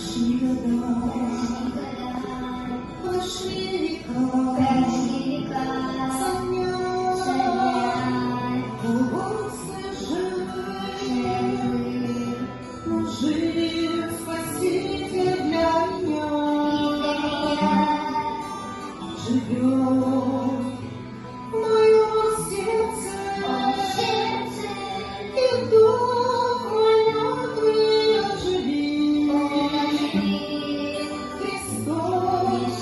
Прошли года, прошли века, сомняй, полгода живы, но жив Спаситель для меня, живет в моем сердце, и дух мой мертвый оживит. Христос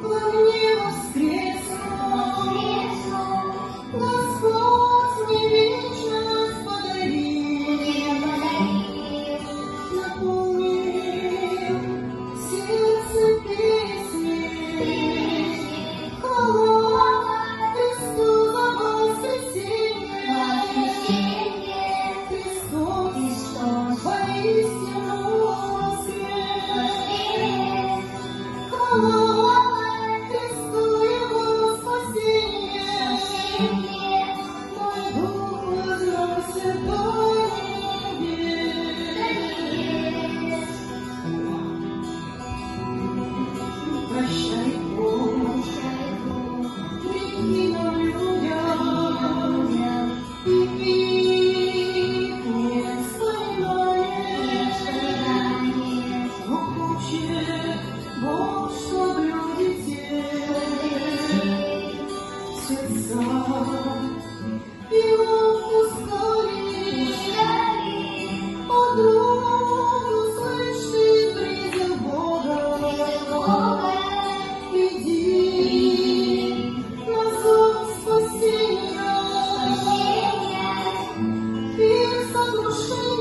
во мне воскреснул, Господь мне вечность подарил, наполнил сердце песней. Хвала Христу за воскресенье, Христос воистину воскрес. Хвала Христу Его спасение, мой дух возносит до небес. Прощай, Бог, грехи нам людям, и мир не вспоминает. Бог учит, Бог, чтоб люди те сердца Его пускали, подругу слышь ты призыв Бога. Иди на зов спасения, и сокрушения.